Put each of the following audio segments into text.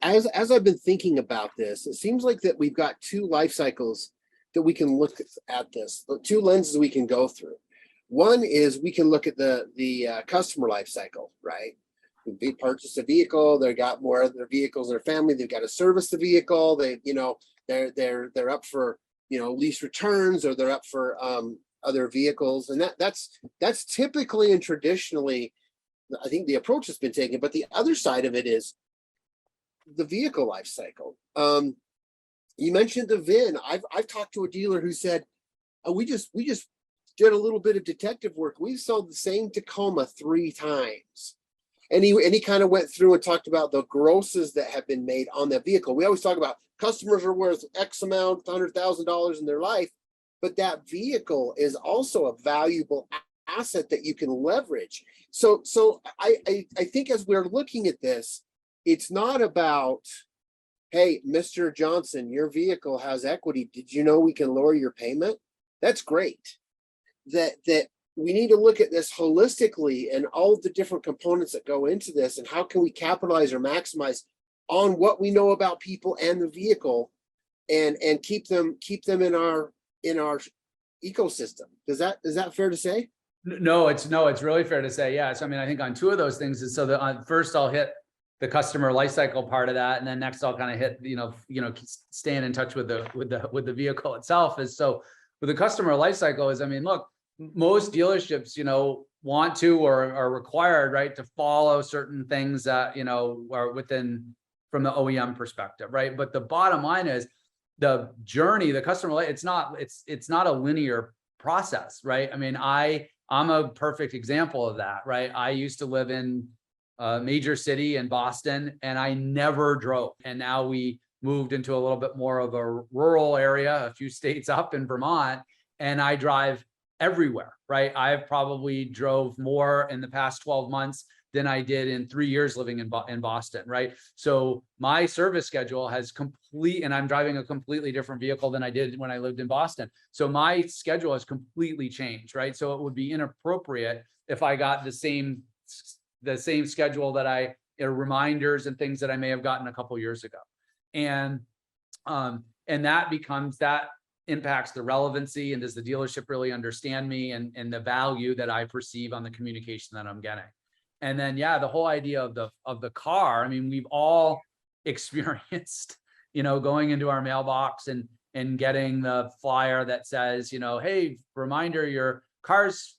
As I've been thinking about this, it seems like that we've got two life cycles that we can look at this, the two lenses we can go through. One is we can look at the customer life cycle, right? They purchased a vehicle, they got more of their vehicles in their family, they've got to service the vehicle, they're up for lease returns, or they're up for other vehicles, and that's typically and traditionally, I think, the approach has been taken. But the other side of it is the vehicle life cycle. You mentioned the VIN. I've talked to a dealer who said, oh, we just did a little bit of detective work. We've sold the same Tacoma 3 times. And he kind of went through and talked about the grosses that have been made on that vehicle. We always talk about customers are worth X amount, $100,000 in their life, but that vehicle is also a valuable asset that you can leverage. So I think as we're looking at this, it's not about, hey, Mr. Johnson, your vehicle has equity. Did you know we can lower your payment? That's great. That we need to look at this holistically and all of the different components that go into this, and how can we capitalize or maximize on what we know about people and the vehicle, and keep them in our ecosystem. Is that fair to say? No, it's really fair to say. Yeah. So I mean, I think on two of those things is, so that first I'll hit the customer lifecycle part of that, and then next I'll kind of hit staying in touch with the vehicle itself. Is so with the customer lifecycle is, I mean, look, most dealerships want to or are required, right, to follow certain things that are within from the OEM perspective, right? But the bottom line is the journey, the customer, it's not a linear process, right? I mean, I'm a perfect example of that, right? I used to live in a major city in Boston, and I never drove. And now we moved into a little bit more of a rural area, a few states up in Vermont, and I drive everywhere, right? I've probably drove more in the past 12 months than I did in 3 years living in Boston, right? So my service schedule has and I'm driving a completely different vehicle than I did when I lived in Boston. So my schedule has completely changed, right? So it would be inappropriate if I got the same schedule that reminders and things that I may have gotten a couple years ago. And that impacts the relevancy, and does the dealership really understand me, and the value that I perceive on the communication that I'm getting. And then, yeah, the whole idea of the car, I mean, we've all experienced, going into our mailbox and getting the flyer that says, hey, reminder, your car's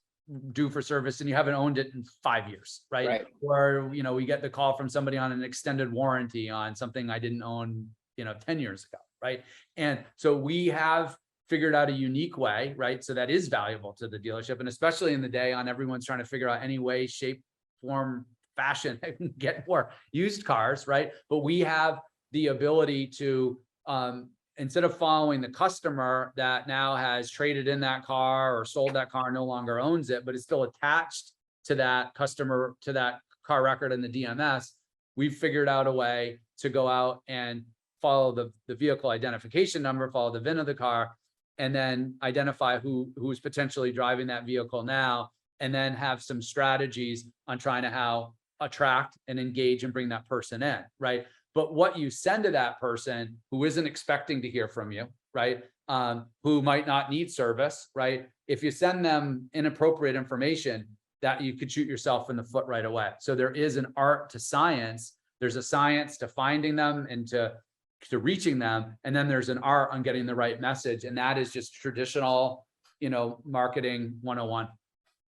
due for service and you haven't owned it in 5 years, right? Or, we get the call from somebody on an extended warranty on something I didn't own, 10 years ago, right? And so we have figured out a unique way, right? So that is valuable to the dealership, and especially in the day on everyone's trying to figure out any way, shape, form, fashion, get more used cars, right? But we have the ability to, instead of following the customer that now has traded in that car or sold that car, no longer owns it, but is still attached to that customer, to that car record in the DMS, we've figured out a way to go out and follow the vehicle identification number, follow the VIN of the car, and then identify who's potentially driving that vehicle now, and then have some strategies on trying to how attract and engage and bring that person in, right? But what you send to that person who isn't expecting to hear from you, right? Who might not need service, right? If you send them inappropriate information, that you could shoot yourself in the foot right away. So there is an art to science. There's a science to finding them and to reaching them. And then there's an art on getting the right message. And that is just traditional, marketing 101.